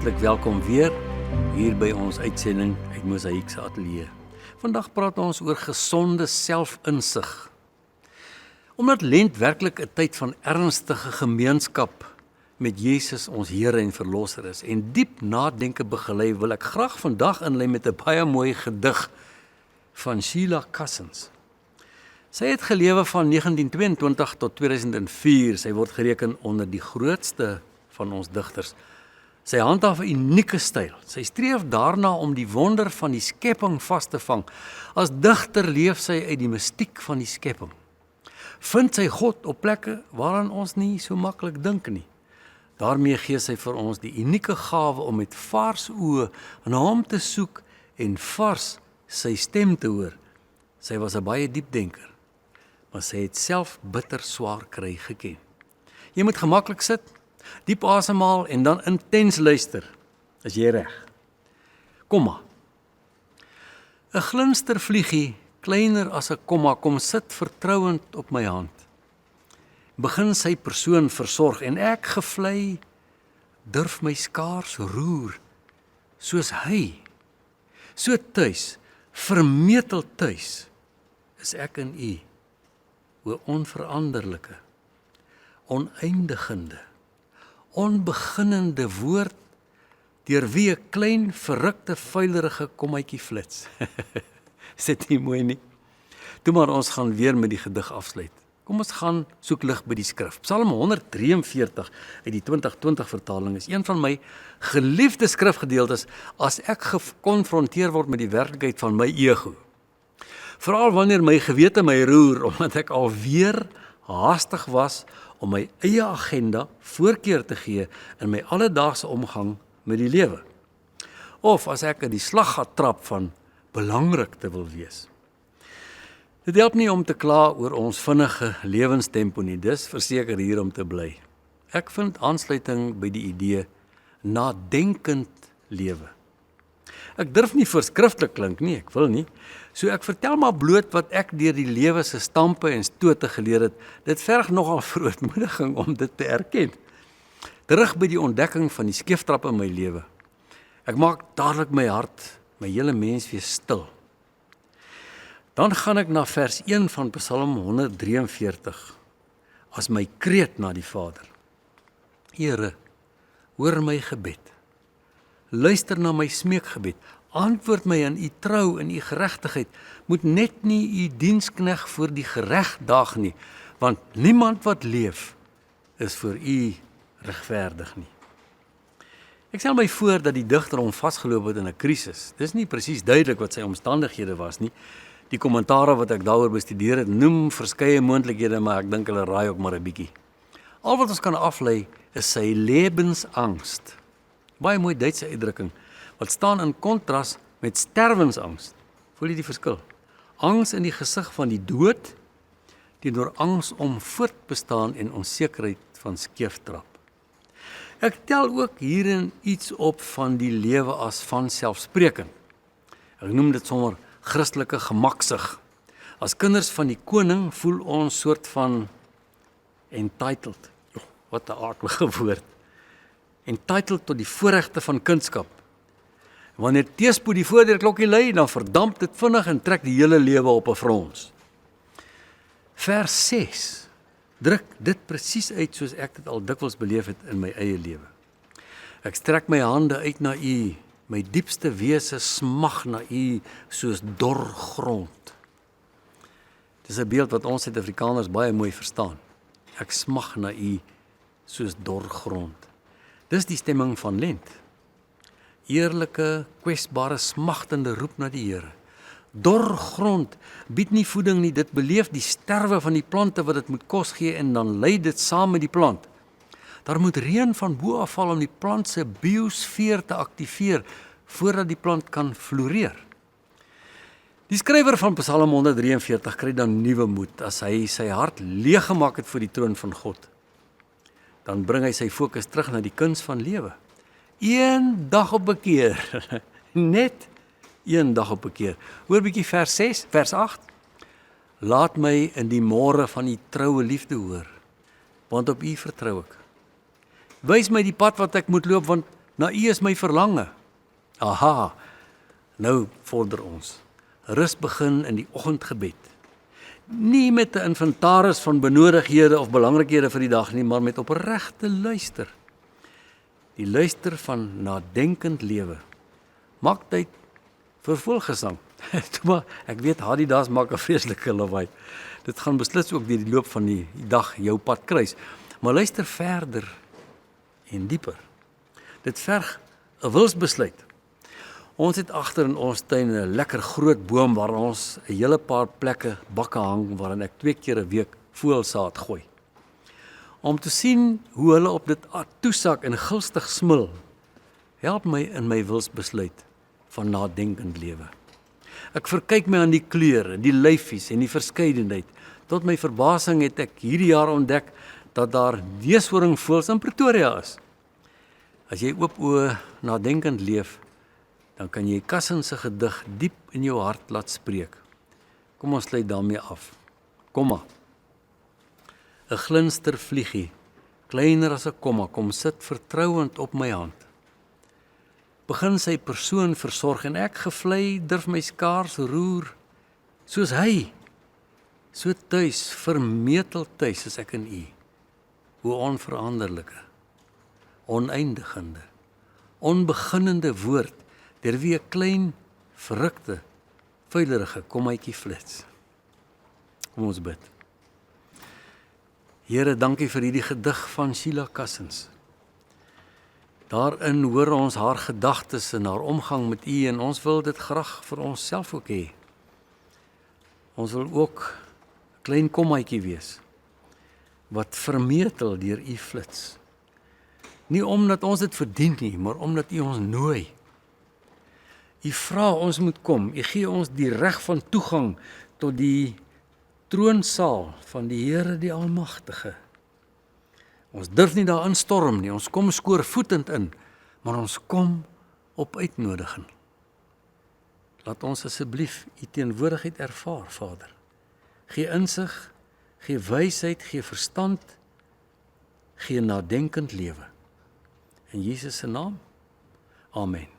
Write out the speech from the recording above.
Hartlik welkom weer hier by ons uitsending uit Mosaïek se ateljee. Vandag praat ons oor gesonde selfinsig. Omdat Lent werklik 'n tyd van ernstige gemeenskap met Jesus ons Here en Verlosser is en diep nadenke begelei, wil ek graag vandag inlei met 'n baie mooi gedig van Sheila Cousins. Sy het gelewe van 1922 tot 2004. Sy word gereken onder die grootste van ons digters. Sy handhaaf 'n unieke styl. Sy streef daarna om die wonder van die skepping vas te vang. As digter leef sy uit die mistiek van die skepping. Vind sy God op plekke waaraan ons nie so maklik dink nie. Daarmee gee sy vir ons die unieke gawe om met vars oë na hom te soek en vars sy stem te hoor. Sy was 'n baie diep denker, maar sy het self bitter swaar kry geken. Jy moet gemaklik sit, diep asemhaal en dan intens luister. Is jy reg? Komma. 'n Glinstervliegie, kleiner as 'n komma, kom sit vertrouend op my hand. Begin sy persoon versorg en ek gevlei, durf my skaars roer, soos hy. So tuis, vermetel tuis, is ek in u, o onveranderlike, oneindigende, onbeginnende woord, deur wie 'n klein, verrukte, vuilerige kommetjie flits. Is dit nie mooi nie? Toe maar ons gaan weer met die gedig afsluit. Kom ons gaan soek lig by die skrif. Psalm 143 uit die 2020 vertaling is een van my geliefde skrifgedeeltes as ek gekonfronteer word met die werklikheid van my ego. Veral wanneer my gewete my roer, omdat ek alweer haastig was om my eie agenda voorkeur te gee in my alledaagse omgang met die lewe. Of as ek in die slaggat trap van belangrik te wil wees. Dit help nie om te kla oor ons vinnige lewenstempo nie, dis verseker hier om te bly. Ek vind aansluiting by die idee nadenkend lewe. Ek durf nie voorskrifklik klink nie, ek wil nie. So ek vertel maar bloot wat ek deur die lewe se stampe en stote geleer het. Dit verg nogal verootmoediging om dit te erken. Terug by die ontdekking van die skeeftrap in my lewe. Ek maak dadelik my hart, my hele mens weer stil. Dan gaan ek na vers 1 van Psalm 143 as my kreet na die Vader. Here, hoor my gebed. Luister na my smeekgebed. Antwoord my in u trou en u geregtigheid. Moet net nie u dienskneg voor die gereg daag nie, want niemand wat leef is voor u regverdig nie. Ek stel my voor dat die digter hom vasgeloop het in 'n krisis. Dis nie presies duidelik wat sy omstandighede was nie. Die kommentare wat ek daaroor bestudeer het, noem verskeie moontlikhede, maar ek dink hulle raai ook maar 'n bietjie. Al wat ons kan aflei is sy lewensangst. Baie mooi Duitse uitdrukking, wat staan in kontras met sterwensangs. Voel jy die verskil? Angs in die gesig van die dood, teenoor angs om voortbestaan en onsekerheid van skeeftrap. Ek tel ook hierin iets op van die lewe as vanselfsprekend. Ek noem dit sommer Christelike gemaksig. As kinders van die koning voel ons soort van entitled. Wat 'n aardige woord. Entitled tot die voorregte van kindskap. Wanneer teespoed die voordeurklokkie lui, dan verdamp dit vinnig en trek die hele lewe op 'n frons. Vers 6 druk dit presies uit soos ek dit al dikwels beleef het in my eie lewe. Ek strek my hande uit na u, my diepste wese smag na u soos dor grond. Dis 'n beeld wat ons Suid-Afrikaners baie mooi verstaan. Ek smag na u soos dor grond. Dis die stemming van Lent. Eerlike, kwesbare, smagtende roep na die Here. Dor grond bied nie voeding nie, dit beleef die sterwe van die plante wat dit moet kos gee en dan lei dit saam met die plant. Daar moet reën van bo af val om die plant se biosfeer te aktiveer voordat die plant kan floreer. Die skrywer van Psalm 143 kry dan nuwe moed as hy sy hart leeggemaak het voor die troon van God. Dan bring hy sy fokus terug na die kuns van lewe. Een dag op 'n keer, net een dag op 'n keer. Hoor bietjie vers 6, vers 8. Laat my in die môre van u troue liefde hoor, want op u vertrou ek. Wys my die pad wat ek moet loop, want Na U is my verlange. Aha, nou vorder ons. Rus begin in die oggendgebed. Nie met 'n inventaris van benodighede of belangrikhede vir die dag nie, maar met opregte luister. Die luister van nadenkend lewe. Maak tyd vir volgesang. Maar ek weet Adidas maak 'n vreeslike lawaai. Dit gaan beslis ook deur die loop van die dag jou pad kruis. Maar luister verder en dieper. Dit verg 'n wilsbesluit. Ons het agter in ons tuin 'n lekker groot boom waar ons 'n hele paar plekke bakke hang waarin ek 2 keer 'n week voelsaad gooi. Om te sien hoe hulle op dit toesak en gulstig smil, help my in my wilsbesluit van nadenkend lewe. Ek verkyk my aan die kleure, die lyfies en die verskeidenheid. Tot my verbasing het ek hierdie jaar ontdek dat daar neushoringvoëls in Pretoria is. As jy oop oë nadenkend leef, dan kan jy Cousins se gedig diep in jou hart laat spreek. Kom ons sluit daarmee af. Komma. 'n Glinstervliegie, kleiner as 'n komma, kom sit vertrouend op my hand. Begin sy persoon versorg en ek gevlei durf my skaars roer, soos hy, so tuis, vermetel tuis is ek in U, hoe onveranderlike, oneindigende, onbeginnende woord, deur wie 'n klein, verrukte, vuilerige kommetjie flits. Kom ons bid. Here, dankie vir hierdie gedig van Sheila Cousins. Daarin hoor ons haar gedagtes en haar omgang met U en ons wil dit graag vir onsself ook hê. Ons wil ook 'n klein kommetjie wees wat vermetel deur U flits. Nie omdat ons dit verdien nie, maar omdat U ons nooi. U vra ons moet kom, U gee ons die reg van toegang tot die troonsaal van die Here die Almagtige. Ons durf nie daarin storm nie, ons kom skoorvoetend in, maar ons kom op uitnodiging. Laat ons asseblief U teenwoordigheid ervaar, Vader. Gee insig, gee wysheid, gee verstand, gee nadenkend lewe. In Jesus se naam, amen.